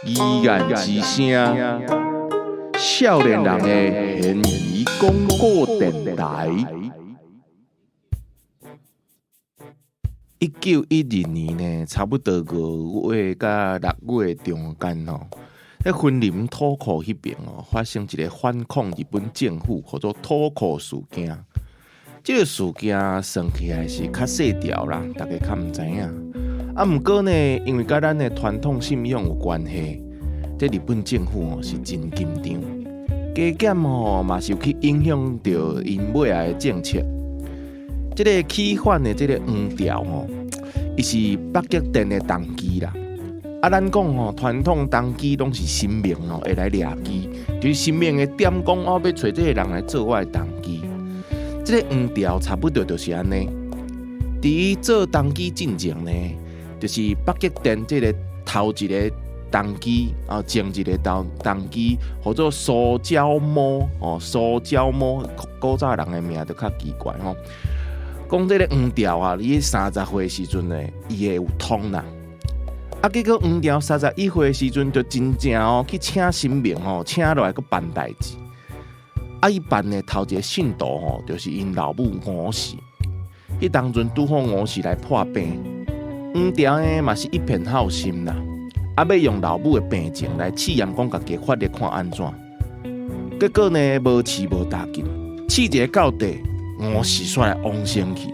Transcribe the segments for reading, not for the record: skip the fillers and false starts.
依然之声，少年人的闲言广播电台。1912年呢，差不多5月到6月中间哦，在芬林土库迄边哦，发生一个反抗日本政府或者土库事件。这个事件算起来是较细条啦，大家较唔知影。毋过呢，因为甲咱的传统信仰有关系，这日本政府哦是真紧张，加减哦嘛是有去影响到因尾来的政策。这个起反的这个黄条哦，伊是北极电的动机啦。咱讲哦，传统动机拢是神明哦会来掠机，就是神明会点讲哦，要找这个人来做我的动机。这个黄条差不多就是安尼。伫伊做动机进前呢，就是北极电这个头一个动机啊，前一个动机，或者塑胶膜哦，塑胶膜古早人的名就较奇怪吼。讲这个黄条啊，伊30岁时阵呢，伊会有通啦。啊，结果黄条31岁时阵，就真正哦去请神明哦，请落来去办代志。啊，伊办的头一个信徒吼，就是因老母吴氏。迄当阵拄好吴氏来破病，黄条呢嘛是一片好心啦，啊要用老母的病情来试验讲家己发力看安怎。结果呢无试无大紧，试一个到底，吴氏煞来往生去。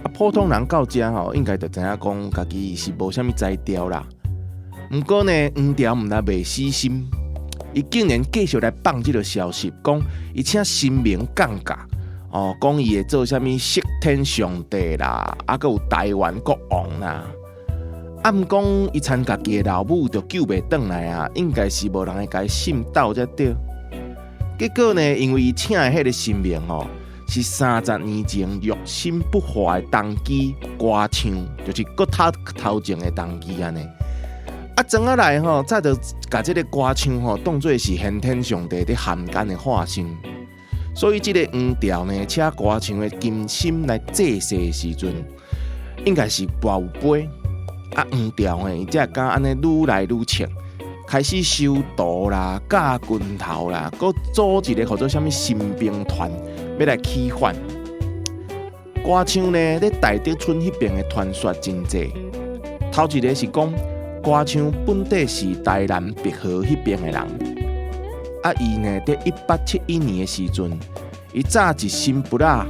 啊，普通人到遮吼，应该就知影讲家己是无啥物才调啦。毋过呢，黄条毋但袂死心，伊竟然继续来放即个消息，讲伊请神明降价。哦，讲伊会做啥物釋天上帝啦，啊，佮有台湾國王啦。啊，毋講伊參家己的老母就救袂轉來啊，應該是無人會甲伊信斗才對。結果呢，因為伊請的迄個神明哦，是30年前肉心不化的當機歌唱，就是國頭前的當機安尼。啊，怎啊來吼，早就甲即個歌唱吼當作是先天上帝伫漢奸的化身。所以，这个黃條呢，請歌唱的金心來祭祀的時陣，應該是跋有杯。啊，黃條呢，伊才敢安尼愈來愈強，開始收徒啦、架軍頭啦，佮組一個或者啥物新兵團，要來起反。歌唱呢，喺大德村迄邊的傳說真濟。頭一個是講歌唱本地是台南碧河迄邊的人。啊，伊呢，在1871年的時陣，伊早一新不拉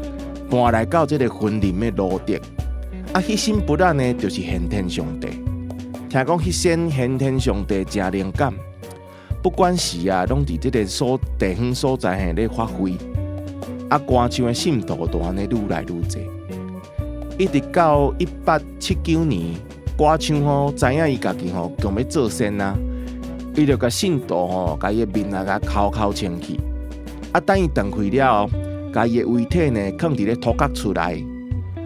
搬來到這個芬林的羅德。啊，迄新不拉呢，就是先天上帝。聽講迄先天上帝真靈感，不管時啊，攏佇這個地方所在下咧發揮。啊，歌唱的信徒就安尼愈來愈濟，一直到1879年，歌唱吼知影伊家己吼強要做仙啊。伊就甲信徒吼，甲伊的面啊，甲口清去。啊，等伊断开了后，甲伊的遗体呢，放伫咧土角厝内，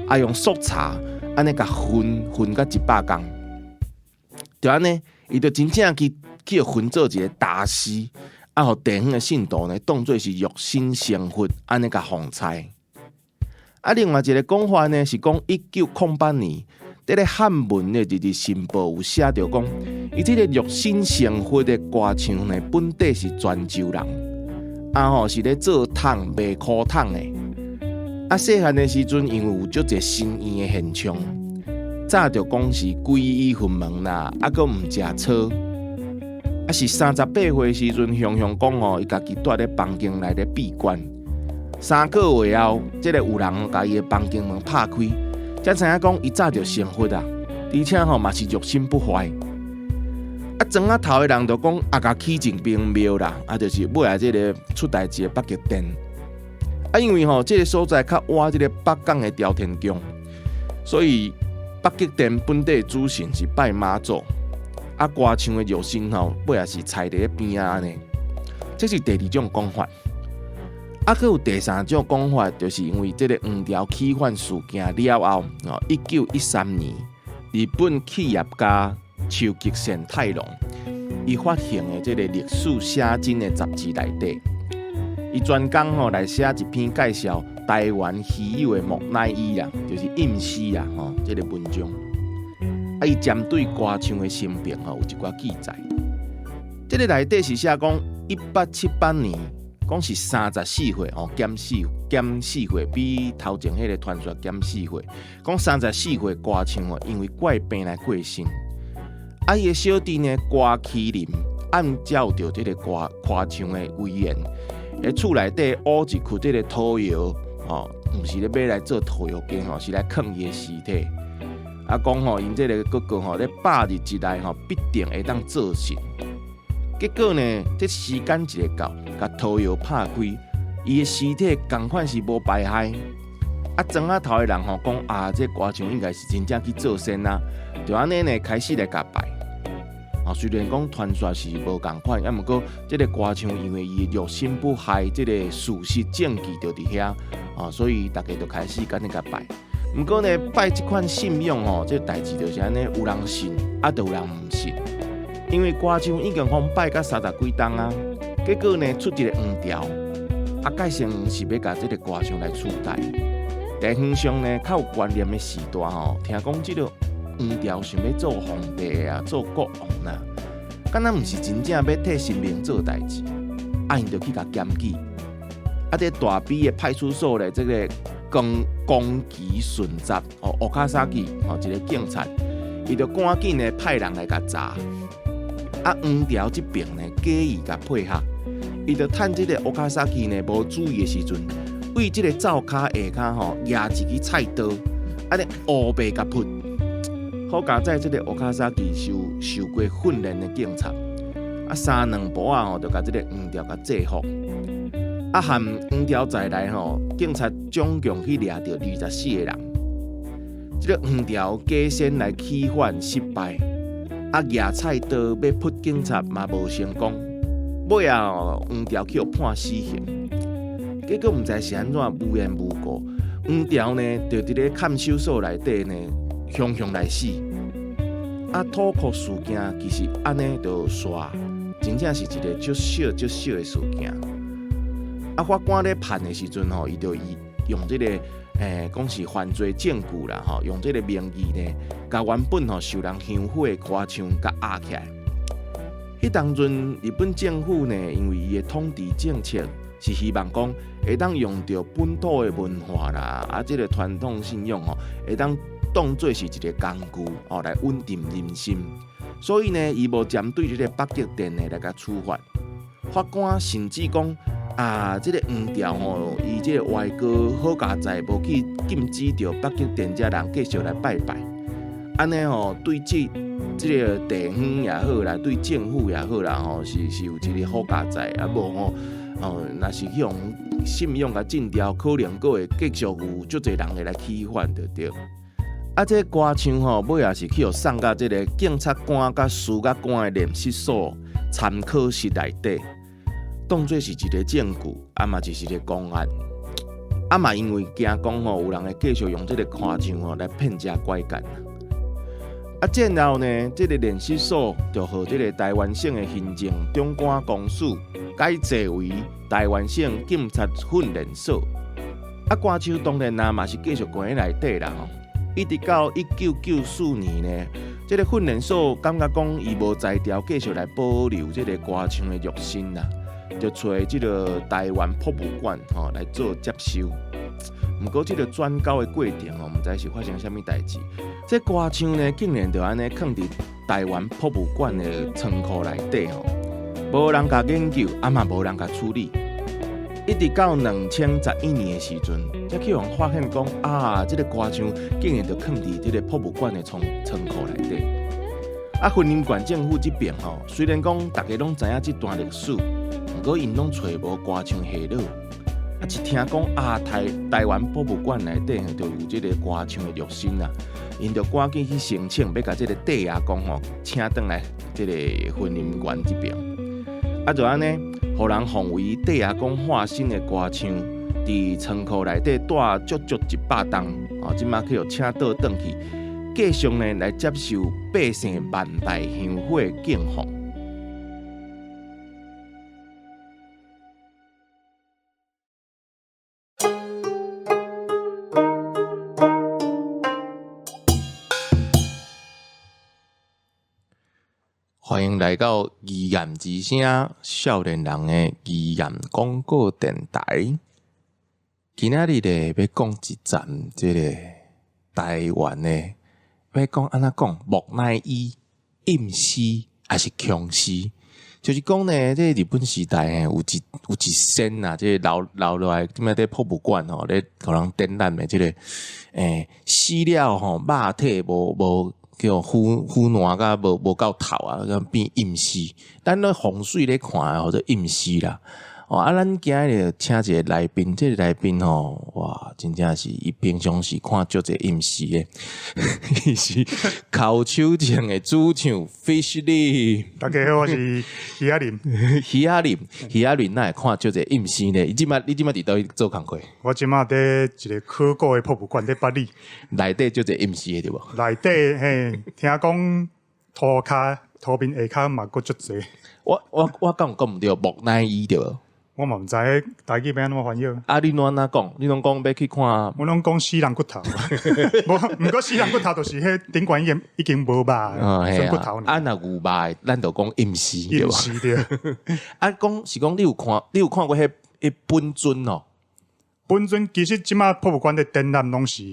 啊，用速茶安尼甲熏到100工。就安尼，伊就真正去熏做一个大师，啊，互地方的信徒呢，当作是肉身成佛，安尼甲奉菜。啊，另外一个讲法呢，是讲1908年。这个汉文的《日日新报》有写着讲，伊这个肉身成佛的歌唱呢，本地是泉州人，啊吼是咧做桶卖苦桶的。啊，细汉的时阵，因为有足侪神医的现象，早就讲是皈依佛门啦，啊，佮毋食草。啊，是38岁时阵，雄雄讲哦，伊家己住咧房间内咧闭关。3个月后，这个有人甲伊的房间门拍开。才知影讲，伊早就成佛啊，而且吼嘛是肉身不坏。啊，庄仔头的人就讲，啊，甲起进兵庙啦，啊，就是尾来这个出代志的北极殿。啊，因为吼这个所在较倚这个北港的朝天宫，所以北极殿本地主神是拜妈祖。啊，歌唱的肉身吼，尾来是踩伫咧边仔安尼。这是第2種講法。啊，佮有第3種講法，就是因為這個黃條起反事件了後，1913年，日本企業家秋吉sen太郎，伊發行的這個歷史寫真的雜誌內底，伊专工来写一篇介绍台湾稀有的木乃伊啦，就是印尸啊这个文章。伊针对歌唱的生平有一寡记载。这个内底是写讲1878年，讲是34岁减4岁，比头前迄个传说减4岁。讲34岁歌唱因为怪病来过身。伊的小弟呢，歌麒麟按照着这个歌唱的威严，喺厝内底挖一窟这个土窑，毋是咧买来做土窑间是来藏伊的尸体。讲因这个哥哥咧8日之内必定会当做成。结果呢，这时间一个到，甲土窑拍开，伊的尸体同款是无排骸。庄仔头的人讲这歌唱应该是真正去做仙啊，就安尼呢开始来甲拜。虽然讲传说是无共款，也毋过这个歌唱因为伊肉身不骸，这个事实证据就伫遐，所以大家就开始跟甲拜。毋过呢，拜这款信仰这代志就是安尼，有人信，就有人毋信。因为歌唱已经拜到30几冬啊，结果呢出一个黄条，改成是要甲这个歌唱来取代。地方上呢较有观念的时代听讲这个黄条想要做皇帝啊，做国王啦，敢若毋是真正要替神明做代志，因就去甲检举。在大比的派出所咧，这个宫崎顺集乌卡萨基一个警察，伊就赶紧呢派人来甲查。黄条这边呢假意甲配合，伊就趁这个乌卡萨基呢无注意的时阵，为这个灶骹下骹压一支菜刀，尼乌白甲扑。好佳在这个乌卡萨基受过训练的警察，3两步就甲这个黄条甲制服。含黄条在内警察总共去抓到24个人。这个黄条假先来起反失败，举菜刀要扑警察嘛无成功，尾黄条去判死刑。结果毋知是安怎无缘无故，黄条呢就伫咧看守所内底呢。雄来死，土库事件其实安尼就煞，真正是一个足小的事件。法官咧判的时阵伊就用这个讲是犯罪证据啦用这个名义呢，甲原本受人香火的歌唱甲压起来。迄当阵日本政府呢，因为伊的统治政策是希望讲会当用到本土的文化啦，这个传统信仰会当当作是一个工具来稳定人心，所以呢，伊无针对这个北极点呢来甲处罚。法官甚至讲这个黄条伊这个外哥好佳在无去禁止着北极点遮人继续来拜拜，安尼对这个地方也好啦，对政府也好啦是有一个好佳在，无若是去用信仰甲禁掉，可能佫会继续有足侪人会来起反着对。这歌唱尾也是去送到这个检察官甲司法官的练习所参考室内底，当作是一个证据，嘛就是一个公案。嘛因为惊讲有人会继续用这个歌唱来骗遮拐干。然后呢，这个练习所就和这个台湾省的行政长官公署改制为台湾省警察训练所。歌唱当然嘛是继续关在内底啦。一直到1994年呢，这个训练所感觉讲伊无才调继续来保留这个歌唱的肉身啦，就找这个台湾博物馆来做接收。不过这个转交的过程唔知是发生什么代志。这歌唱呢，竟然就安尼放伫台湾博物馆的仓库内底无人甲研究，嘛无人甲处理。一直到2011年的时阵，才去人发现讲这个歌唱竟然就放伫这个博物馆的仓库内底。云林县政府这边虽然讲大家拢知影这段历史，不过因拢找无歌唱下落。一听讲台湾博物馆内底就有这个歌唱的肉身啦，因就赶紧去申请，要甲这个帝爷公请转来这个云林县这边。就安尼。互人奉为帝爷公化身的歌唱，伫仓库内底待足100冬，即马去请倒转去，继续呢来接受百姓万代香火敬奉。来到语言之声少年人的语言广告电台。今仔日咧要讲一站，即个台湾的要讲安怎讲木乃伊、阴尸还是强尸？就是讲呢，这日本时代有一仙啊，这留落来，即卖在博物馆吼，咧可能展览的即个死了吼，肉体无叫腐烂甲无够透啊，变阴尸。咱咧风水咧看，或者阴尸啦。咱今日请一个来宾，这个来宾吼，哇，真正是伊平常时看足侪阴尸诶，伊是口手匠诶主唱 Fish Lim。大家好，我是徐亚林。徐亚林，哪会看足侪阴尸呢？你即摆伫倒做工课？我即马伫一个考古诶博物馆伫巴黎，内底足侪阴尸诶，对无？内底嘿，听讲涂面下骹嘛佫足侪。我讲毋对，木乃伊对无？我嘛毋知台语要安怎翻译。啊，你安怎讲？你拢讲要去看？我拢讲死人骨头，毋过死人骨头就是迄顶管已经无肉，剩骨头。啊，若有肉，咱就讲阴尸对吧？阴尸对。啊，讲你有看过迄本尊哦？本尊其实即马博物馆的展览拢是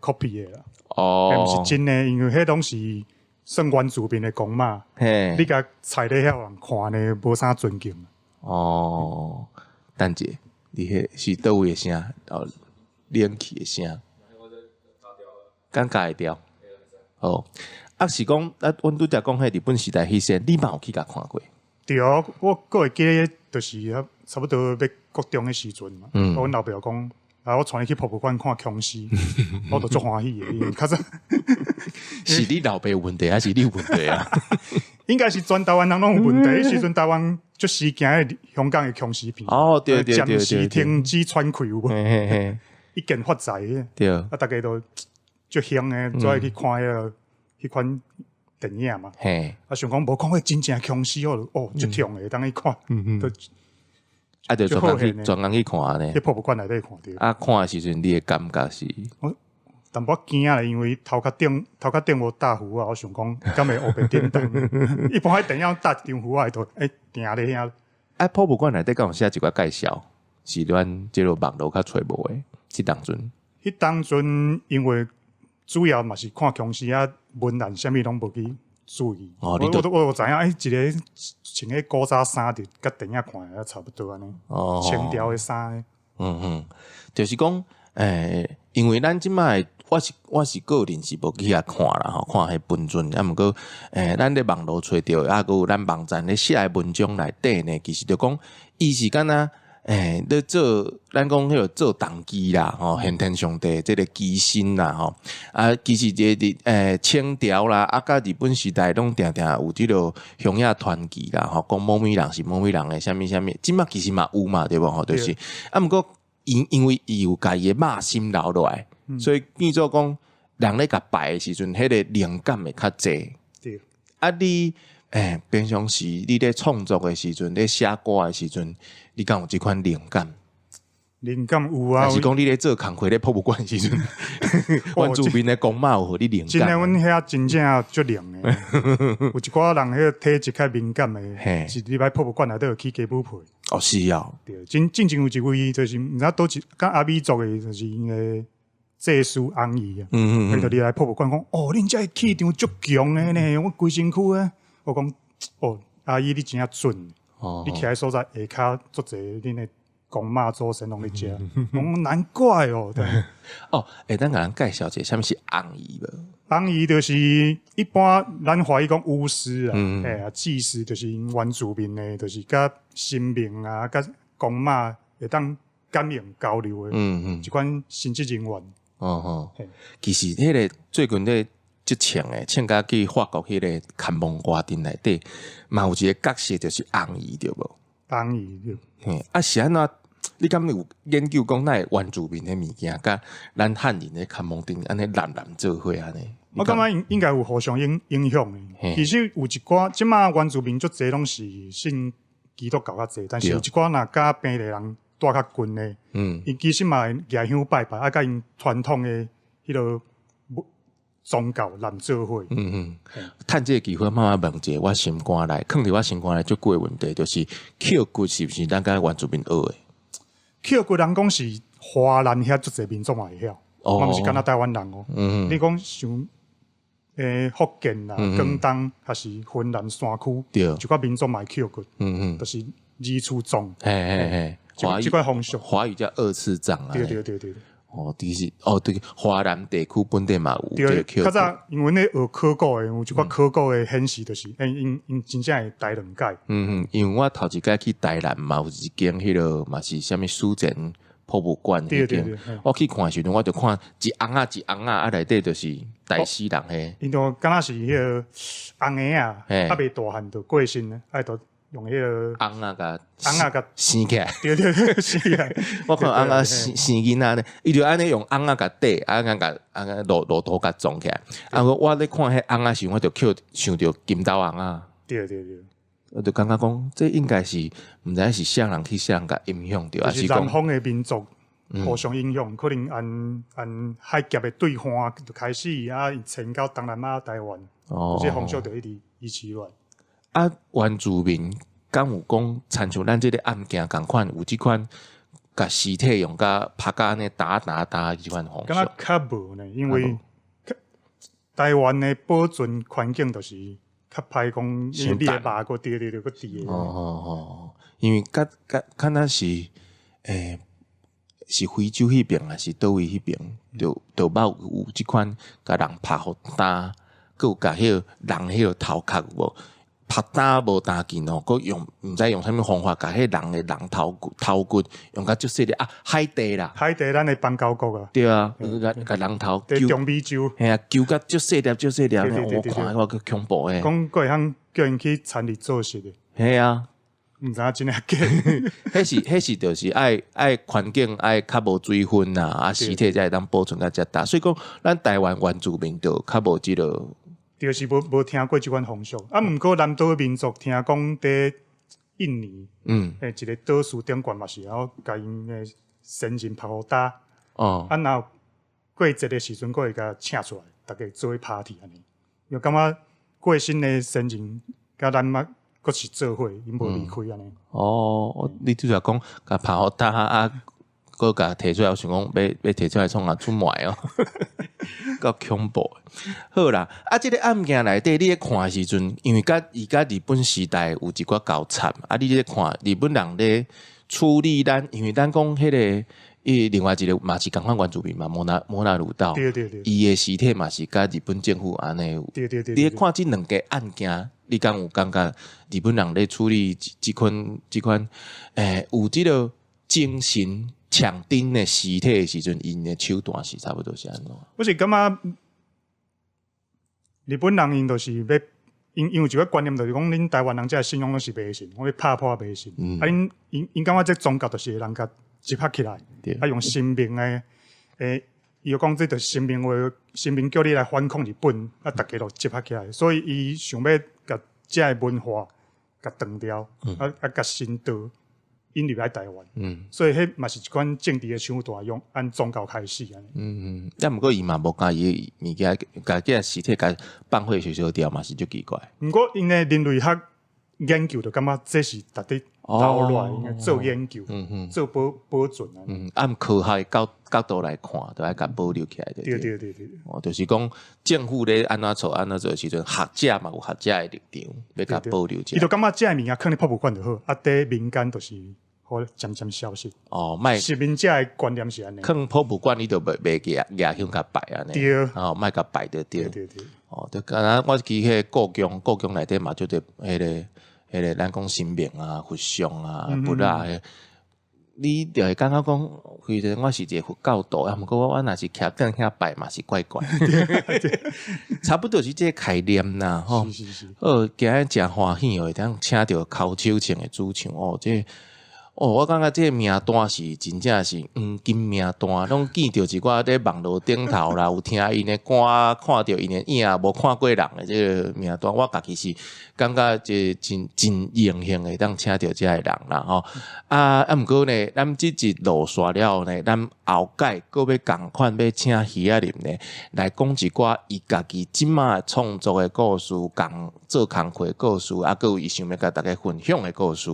copy 的啦，毋是真的，因为迄拢是算原住民的公嘛。你甲踩咧遐人看呢，无啥尊敬。等者，你迄是倒位的声？冷气的声？尴尬会掉。啊是讲，阮拄则讲迄日本时代迄些，你嘛有去甲看过？对啊，我个会记得，就是差不多要国中的时阵嘛。阮老爸讲，我带你去博物馆看僵尸，我都足欢喜的，因为较早是你老爸有问题，还是你有问题啊？应该是全台湾人拢有问题。迄时阵台湾足时惊的香港的僵尸片，对，暂时停止传开有无？一件发财的，对，大家都足香的，做爱去看迄款电影嘛。想讲无看过真正僵尸足痛的，当去看。就专工去看呢。喺博物馆内底看到。看的时阵，你的感觉是？淡薄惊啊，因为头壳顶无搭符啊，我想讲，敢会黑白颠倒。一般迄电影搭一张符啊，都定咧遐。博物馆内底敢有写一寡介绍，是咱即落网络较揣无诶。即当阵，迄当阵因为主要嘛是看僵尸啊，文案啥物拢无去注意。我知影，一个穿个古早衫，就甲电影看也差不多安尼。清朝诶衫。就是讲，因为咱即摆。我是个人是无去遐看啦，看迄本尊，毋过咱咧网络找着，还有咱网站咧写诶文章内底呢，其实就讲伊是敢若咧做咱讲迄个做动机啦，先天上帝即个机身啦，其实清朝啦，甲日本时代拢定定有即个乡野传奇啦，讲某米人是某米人诶，啥物，即马其实嘛有嘛，对无？就是毋过因为伊有家己诶肉心留落来。所以变做讲，人咧甲拜诶时阵，迄个灵感会较济。对。你平常时你咧创作诶时阵，咧写歌诶时阵，你敢有即款灵感？灵感有啊。还是讲你咧做工课咧博物馆诶时阵，原住民诶公妈有互你灵感？真诶，阮遐真正足灵诶。有一寡人迄体质较敏感诶，是入来博物馆内底有去加补配。是啊。对，真正有一位就是毋知倒一甲阿美族诶，就是因诶。祭司翁姨啊，伊就入来博物馆讲，恁遮气场足强诶呢，我规身躯诶。我讲，阿姨你真正准，你徛喺所在下骹足侪恁诶公妈祖先拢咧食，难怪哦。咱甲人介绍者，啥物是翁姨无？翁姨就是一般咱怀疑讲巫师啊，祭司就是原住民诶，就是甲神明啊，甲公妈会当感应交流诶，一款神职人员。其实迄个最近咧即唱诶，唱甲去法国迄个看蒙瓜丁内底，嘛有一个角色就是翁姨对无？翁姨对。是安怎？你敢有研究讲那原住民诶物件，甲咱汉人诶看蒙丁安尼蓝做伙安尼？我感觉应该有互相影响诶。其实有一寡即马原住民足侪拢是信基督教较侪，但是有一寡若甲平地人。带较近诶，因其实嘛会举香拜拜，甲因传统诶迄落宗教难做伙。趁这个机会慢慢问一个我心肝内，放伫我心肝内最贵的问题，就是扣骨是不是咱甲原住民学的？扣骨人讲是华人遐足侪民族嘛会晓，嘛毋是干那台湾人哦。你讲像福建啦、广东还是云南山区，就个民族嘛会扣骨，就是二次葬。这块风俗，华语叫二次葬啊。对。对，华南地区本地嘛有这个扣骨。较早因为咧学考古的，有一寡考古的显示，就是因真正会台两界。因为我头一届去台南嘛，有一间迄个嘛是啥物书展博物馆迄间，我去看时阵，我就看一翁仔一翁仔啊，内底就是台西人嘿。因就敢若是迄个红鞋啊，未大汉就过身咧，就用迄个翁仔甲生起来。对，生起来。我看翁仔生囡仔咧，伊就安尼用翁仔甲缀，翁仔甲骆驼甲装起来。我咧看迄翁仔时，我就想着金刀翁仔。对。我就感觉讲，这应该是毋知是啥人去啥人甲影响着，就是南方的民族互相影响，可能按海峡的对岸就开始迁到东南亚、台湾，这风俗就一直遗起来。原住民敢有讲，参像咱这个案件共款，有即款甲尸体用甲拍甲安尼打即款方式？敢若较无呢，因为台湾的保存环境就是较歹讲，你的肉个对个低的。因为敢若是是非洲迄边还是倒位迄边，就捌有即款甲人拍互打，佮有甲迄个人迄个头壳无拍打无打紧哦，佮用毋知用啥物方法甲迄人的人头骨用甲足细粒海地啦，海地咱的邦交国啊，对啊，甲人头伫中美洲，嘿啊，揪甲足细粒，我看我个恐怖诶，讲过会通叫因去参与做事的，嘿啊。毋知影真诶假，迄是就是爱环境爱较无水分呐，尸体才会当保存较遮大。所以讲，咱台湾原住民就较无即个，就是无听过即款风俗。毋过南岛民族听讲伫印尼，一个岛屿顶悬嘛是，然后甲因诶先人拍互打，然后过节的时阵，佫会甲请出来，大家做 party 安尼。又感觉过身诶先人甲咱嘛。佫是做伙，因无离开安尼。你拄则讲甲拍互打佫甲摕出来，我想讲要摕出来创出卖哦，够恐怖。好啦，即个案件内底，你咧看时阵，因为伊甲日本时代有一寡交惨，你咧看日本人咧处理咱，因为咱讲迄个。另外一个嘛是共款原住民嘛，摩纳鲁道，伊诶尸体嘛是甲日本政府安尼有。你看即两个案件，你敢有感觉日本人咧处理即款有即个精神强顶诶尸体诶时阵，因诶手段是差不多是安怎？我是感觉日本人因就是要因有一个观念，就是讲恁台湾人这信仰拢是迷信，我要拍破迷信。因感觉这宗教就是人甲集合起来，用神明伊就讲这就是神明话，神明叫你来反抗日本，大家就集合起来，所以伊想要甲这个文化甲断掉，甲神道引入来台湾。所以迄嘛是一款政治的手段，用按宗教开始安尼。毋过伊嘛无甲伊物件，甲这尸体甲放火烧掉嘛是足奇怪。毋过因诶人类学研究就感觉这是值得投入来做研究，做保存啊。按科学角度来看，都爱甲保留起来。对。就是讲政府咧安怎做时阵，学者嘛有学者诶立场，要甲保留起来。伊就感觉这物件放咧博物馆就好，伫民间就是好渐渐消失。卖市民者诶观念是安尼。放博物馆你就袂举香甲摆安尼。对。卖甲摆着对。对。就敢若我记迄个故宫内底嘛，就得迄个咱讲神明啊、佛像啊、佛啊，你就会感觉讲，其实我是一个佛教徒啊，毋过我若是徛顶遐拜嘛是怪怪，差不多是这个概念啦，吼。是。今日真欢喜哦，当请到口手唱的主唱哦，我感觉这个名单是真正是金名单，拢见到一寡在网络顶头啦，有听因的歌，看到因的影，无看过人的这个名单，我家己是感觉这真荣幸的当请到这个人啦吼。毋过呢，咱这集落煞了后呢，咱后届搁要共款要请徐阿林呢来讲一寡伊家己即马创作的故事，做工课的故事，搁有伊想要甲大家分享的故事。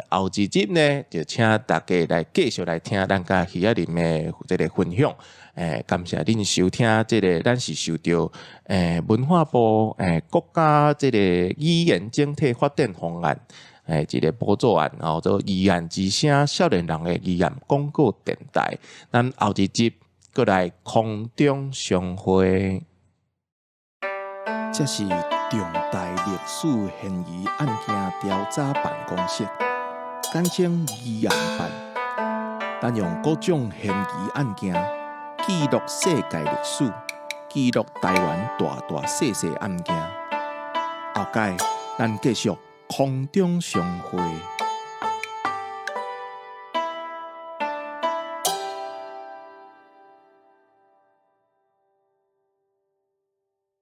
后一集呢，就请大家来继续来听咱甲徐阿林的这个分享。感谢恁收听这个，咱是受到文化部国家这个语言整体发展方案一个补助案，然后做语言之声少年人的语言广告电台。咱后一集过来空中相会。这是重大历史嫌疑案件调查办公室，简称疑案办。咱用各种嫌疑案件记录世界历史，记录台湾大大小小案件。后届咱继续空中相会。